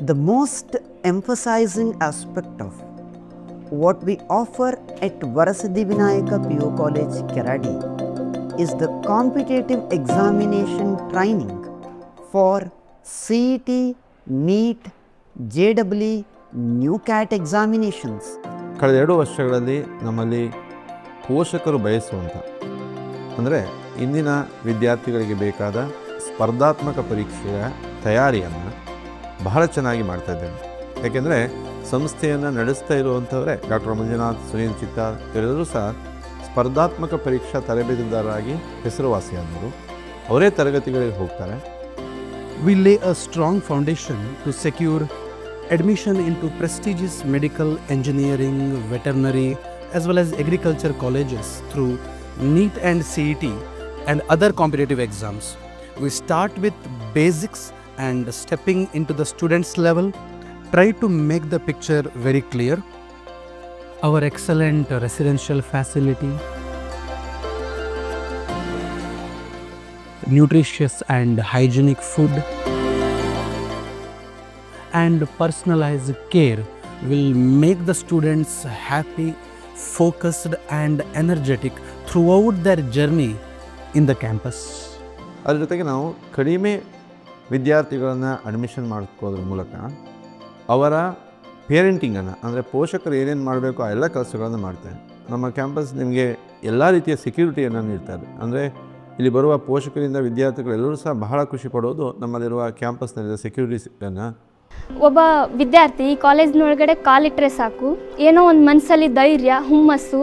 The most emphasizing aspect of what we offer at Varasiddhi Vinayaka PU College, Keradi is the competitive examination training for CET, NEET, JEE, New CAT examinations. ಕಳೆದ 2 ವರ್ಷಗಳಲ್ಲಿ ನಮ್ಮಲ್ಲಿ ಪೋಷಕರು ಬಯಸುವಂಥ ಅಂದರೆ ಇಂದಿನ ವಿದ್ಯಾರ್ಥಿಗಳಿಗೆ ಬೇಕಾದ ಸ್ಪರ್ಧಾತ್ಮಕ ಪರೀಕ್ಷೆಯ ತಯಾರಿಯನ್ನು ಬಹಳ ಚೆನ್ನಾಗಿ ಮಾಡ್ತಾ ಇದ್ದೇನೆ. ಯಾಕೆಂದರೆ ಸಂಸ್ಥೆಯನ್ನು ನಡೆಸ್ತಾ ಇರುವಂಥವರೇ ಡಾಕ್ಟರ್ ಮಂಜುನಾಥ್, ಸುನೀಲ್ ಚಿತ್ತಾರ್ ಇವರೆಲ್ಲರೂ ಸಹ ಸ್ಪರ್ಧಾತ್ಮಕ ಪರೀಕ್ಷಾ ತರಬೇತುದಾರರಾಗಿ ಹೆಸರುವಾಸಿಯಾದವರು. ಅವರೇ ತರಗತಿಗಳಿಗೆ ಹೋಗ್ತಾರೆ. We lay a strong foundation to secure admission into prestigious medical, engineering, veterinary as well as agriculture colleges through NEET and CET and other competitive exams. We start with basics and stepping into the students level, try to make the picture very clear. Our excellent residential facility, nutritious and hygienic food, and personalized care will make the students happy, focused and energetic throughout their journey in the campus. ಅದರ ಜೊತೆಗೆ ನಾವು ಕಡಿಮೆ ವಿದ್ಯಾರ್ಥಿಗಳನ್ನು admission ಮಾಡ್ಕೋದ್ರ ಮೂಲಕ ಅವರ ಪೇರೆಂಟಿಂಗನ್ನು ಅಂದರೆ ಪೋಷಕರು ಏನೇನು ಮಾಡಬೇಕು ಆ ಎಲ್ಲ ಕೆಲಸಗಳನ್ನು ಮಾಡ್ತೇವೆ. ನಮ್ಮ ಕ್ಯಾಂಪಸ್ ನಿಮಗೆ ಎಲ್ಲ ರೀತಿಯ ಸೆಕ್ಯೂರಿಟಿಯನ್ನು ನೀಡ್ತಾರೆ. ಅಂದರೆ ಇಲ್ಲಿ ಬರುವ ಪೋಷಕರಿಂದ ವಿದ್ಯಾರ್ಥಿಗಳೆಲ್ಲರೂ ಸಹ ಬಹಳ ಖುಷಿ ಪಡೋದು ನಮ್ಮಲ್ಲಿರುವ ಕ್ಯಾಂಪಸ್ನಲ್ಲಿರುವ ಸೆಕ್ಯೂರಿಟಿಯನ್ನು. ಒಬ್ಬ ವಿದ್ಯಾರ್ಥಿ ಈ ಕಾಲೇಜಿನೊಳಗಡೆ ಕಾಲಿಟ್ಟರೆ ಸಾಕು, ಏನೋ ಒಂದು ಮನಸ್ಸಲ್ಲಿ ಧೈರ್ಯ, ಹುಮ್ಮಸ್ಸು,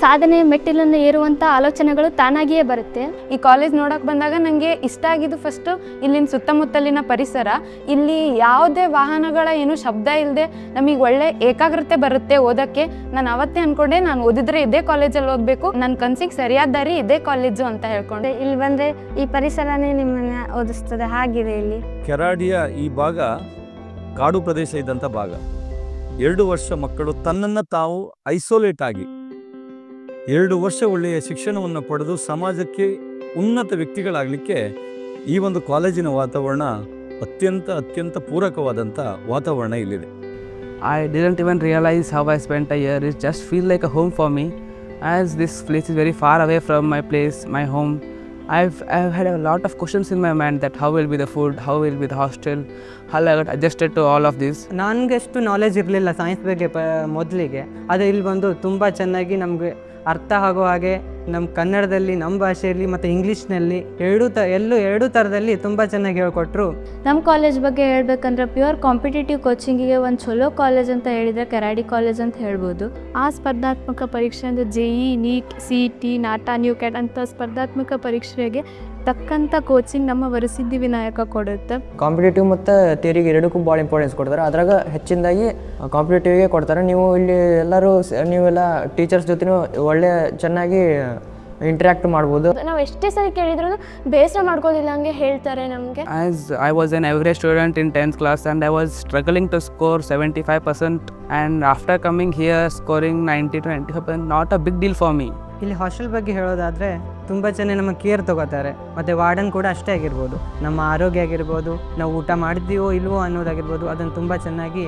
ಸಾಧನೆ ಮೆಟ್ಟಿಲನ್ನು ಏರುವಂಥ ಆಲೋಚನೆಗಳು ತಾನಾಗಿಯೇ ಬರುತ್ತೆ. ಈ ಕಾಲೇಜ್ ನೋಡೋಕೆ ಬಂದಾಗ ನನಗೆ ಇಷ್ಟ ಆಗಿದ್ದು ಫಸ್ಟು ಇಲ್ಲಿನ ಸುತ್ತಮುತ್ತಲಿನ ಪರಿಸರ. ಇಲ್ಲಿ ಯಾವುದೇ ವಾಹನಗಳ ಏನು ಶಬ್ದ ಇಲ್ಲದೆ ನಮಗೆ ಒಳ್ಳೆ ಏಕಾಗ್ರತೆ ಬರುತ್ತೆ ಓದೋಕ್ಕೆ. ನಾನು ಅವತ್ತೇ ಅಂದ್ಕೊಂಡೆ ನಾನು ಓದಿದ್ರೆ ಇದೇ ಕಾಲೇಜಲ್ಲಿ ಓದಬೇಕು, ನನ್ನ ಕನಸಿಗೆ ಸರಿಯಾದ ದಾರಿ ಇದೇ ಕಾಲೇಜು ಅಂತ ಹೇಳ್ಕೊಂಡೆ. ಇಲ್ಲಿ ಬಂದರೆ ಈ ಪರಿಸರನೇ ನಿಮ್ಮನ್ನು ಓದಿಸ್ತದೆ, ಹಾಗಿದೆ ಇಲ್ಲಿ. ಕೆರಾಡಿಯ ಈ ಭಾಗ ಕಾಡು ಪ್ರದೇಶ ಇದ್ದಂಥ ಭಾಗ. 2 ವರ್ಷ ಮಕ್ಕಳು ತನ್ನನ್ನು ತಾವು ಐಸೋಲೇಟ್ ಆಗಿ 2 ವರ್ಷ ಒಳ್ಳೆಯ ಶಿಕ್ಷಣವನ್ನು ಪಡೆದು ಸಮಾಜಕ್ಕೆ ಉನ್ನತ ವ್ಯಕ್ತಿಗಳಾಗಲಿಕ್ಕೆ ಈ ಒಂದು ಕಾಲೇಜಿನ ವಾತಾವರಣ ಅತ್ಯಂತ ಪೂರಕವಾದಂಥ ವಾತಾವರಣ ಇಲ್ಲಿದೆ. I didn't even realize how I spent a year. It just feels like a home for me, as this place is very far away from my place, my home. I've had a lot of questions in my mind that how will be the food, how will be the hostel, how I got adjusted to all of this. ನನಗೆಷ್ಟು knowledge ಇರಲಿಲ್ಲ science ಬಗ್ಗೆ ಮೊದಲಿಗೆ. ಆದರೆ ಇಲ್ಲಿ ಬಂದು ತುಂಬ ಚೆನ್ನಾಗಿ ನಮಗೆ ಅರ್ಥ ಆಗೋ ಹಾಗೆ ನಮ್ಮ ಕನ್ನಡದಲ್ಲಿ, ನಮ್ಮ ಭಾಷೆಯಲ್ಲಿ ಮತ್ತು ಇಂಗ್ಲೀಷ್ನಲ್ಲಿ ಎರಡೂ ಥರದಲ್ಲಿ ತುಂಬ ಚೆನ್ನಾಗಿ ಹೇಳ್ಕೊಟ್ರು. ನಮ್ಮ ಕಾಲೇಜ್ ಬಗ್ಗೆ ಹೇಳ್ಬೇಕಂದ್ರೆ ಪ್ಯೂರ್ ಕಾಂಪಿಟೇಟಿವ್ ಕೋಚಿಂಗಿಗೆ ಒಂದು ಚಲೋ ಕಾಲೇಜ್ ಅಂತ ಹೇಳಿದರೆ ಕೆರಾಡಿ ಕಾಲೇಜ್ ಅಂತ ಹೇಳ್ಬೋದು. ಆ ಸ್ಪರ್ಧಾತ್ಮಕ ಪರೀಕ್ಷೆ ಅಂದರೆ JEE, NEET, CET, NATA, new cat ಅಂತ ಸ್ಪರ್ಧಾತ್ಮಕ ಪರೀಕ್ಷೆಗೆ ತಕ್ಕಂಥ ಕೋಚಿಂಗ್ ನಮ್ಮ ವರಸಿದ್ಧಿ ವಿನಾಯಕ ಕೊಡುತ್ತೆ. ಕಾಂಪಿಟೇಟಿವ್ ಮತ್ತು ಥಿಯರಿಗೆ ಎರಡಕ್ಕೂ ಭಾಳ ಇಂಪಾರ್ಟೆನ್ಸ್ ಕೊಡ್ತಾರೆ. ಅದ್ರಾಗ ಹೆಚ್ಚಿನದಾಗಿ ಕಾಂಪಿಟೇಟಿವ್ಗೆ ಕೊಡ್ತಾರೆ. ನೀವೆಲ್ಲ ಟೀಚರ್ಸ್ ಜೊತೆನೂ ಒಳ್ಳೆ ಚೆನ್ನಾಗಿ ಇಂಟ್ರ್ಯಾಕ್ಟ್ ಮಾಡ್ಬೋದು. ನಾವು ಎಷ್ಟೇ ಸರಿ ಕೇಳಿದ್ರು ಬೇಸರ ಮಾಡ್ಕೋದಿಲ್ಲ, ಹಂಗೆ ಹೇಳ್ತಾರೆ ನಮಗೆ. As I was an average student in 10th class and I was struggling to score 75%, and after coming here scoring 90 to 95%, not a big deal for me. ಇಲ್ಲಿ ಹಾಸ್ಟೆಲ್ ಬಗ್ಗೆ ಹೇಳೋದಾದರೆ ತುಂಬ ಚೆನ್ನಾಗಿ ನಮ್ಮ ಕೇರ್ ತೊಗೋತಾರೆ. ಮತ್ತು ವಾರ್ಡನ್ ಕೂಡ ಅಷ್ಟೇ ಆಗಿರ್ಬೋದು, ನಮ್ಮ ಆರೋಗ್ಯ ಆಗಿರ್ಬೋದು, ನಾವು ಊಟ ಮಾಡಿದ್ದೀವೋ ಇಲ್ವೋ ಅನ್ನೋದಾಗಿರ್ಬೋದು, ಅದನ್ನು ತುಂಬ ಚೆನ್ನಾಗಿ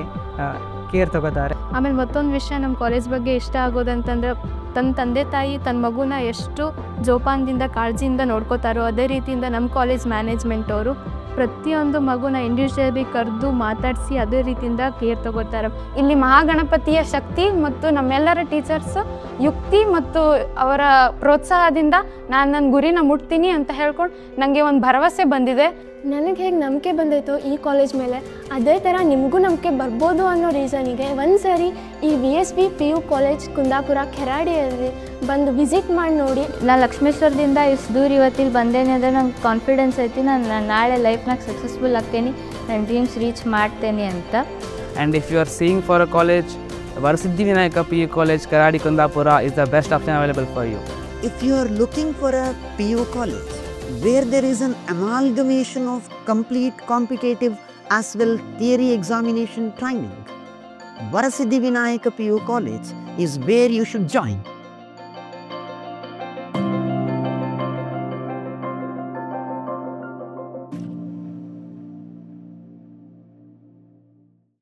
ಕೇರ್ ತೊಗೋತಾರೆ. ಆಮೇಲೆ ಮತ್ತೊಂದು ವಿಷಯ ನಮ್ಮ ಕಾಲೇಜ್ ಬಗ್ಗೆ ಇಷ್ಟ ಆಗೋದಂತಂದ್ರೆ ತನ್ನ ತಂದೆ ತಾಯಿ ತನ್ನ ಮಗುನ ಎಷ್ಟು ಜೋಪಾನದಿಂದ ಕಾಳಜಿಯಿಂದ ನೋಡ್ಕೋತಾರೋ ಅದೇ ರೀತಿಯಿಂದ ನಮ್ಮ ಕಾಲೇಜ್ ಮ್ಯಾನೇಜ್ಮೆಂಟ್ ಅವರು ಪ್ರತಿಯೊಂದು ಮಗುನ ಇಂಡಿವಿಜುವಲಿ ಕರೆದು ಮಾತಾಡಿಸಿ ಅದೇ ರೀತಿಯಿಂದ ಕೇರ್ ತಗೋತಾರೆ. ಇಲ್ಲಿ ಮಹಾಗಣಪತಿಯ ಶಕ್ತಿ ಮತ್ತು ನಮ್ಮೆಲ್ಲರ ಟೀಚರ್ಸ್ ಯುಕ್ತಿ ಮತ್ತು ಅವರ ಪ್ರೋತ್ಸಾಹದಿಂದ ನಾನು ನನ್ನ ಗುರಿನ ಮುಟ್ತೀನಿ ಅಂತ ಹೇಳ್ಕೊಂಡು ನನಗೆ ಒಂದು ಭರವಸೆ ಬಂದಿದೆ. ನನಗೆ ಹೇಗೆ ನಂಬಿಕೆ ಬಂದೈತೋ ಈ ಕಾಲೇಜ್ ಮೇಲೆ, ಅದೇ ಥರ ನಿಮಗೂ ನಂಬಿಕೆ ಬರ್ಬೋದು ಅನ್ನೋ ರೀಸನಿಗೆ ಒಂದು ಸಾರಿ ಈ VSV PU ಕಾಲೇಜ್ ಕುಂದಾಪುರ ಕೆರಾಡಿಯಲ್ಲಿ ಬಂದು ವಿಸಿಟ್ ಮಾಡಿ ನೋಡಿ. ನಾನು ಲಕ್ಷ್ಮೇಶ್ವರದಿಂದ ಇಷ್ಟು ದೂರ ಇವತ್ತಿಲ್ಲಿ ಬಂದೇನೆ ಅಂದರೆ ನಂಗೆ ಕಾನ್ಫಿಡೆನ್ಸ್ ಐತಿ ನಾನು ನಾಳೆ ಲೈಫ್ನಾಗ ಸಕ್ಸಸ್ಫುಲ್ ಆಗ್ತೇನೆ, ನನ್ನ ಡ್ರೀಮ್ಸ್ ರೀಚ್ ಮಾಡ್ತೇನೆ ಅಂತ. And if you are seeing for a college, Varasiddhi Vinayaka PU College, Keradi, Kundapura is the best option available for you. If you are looking for a PU college where there is an amalgamation of complete competitive as well theory examination training, Varasiddhi Vinayaka PU College is where you should join.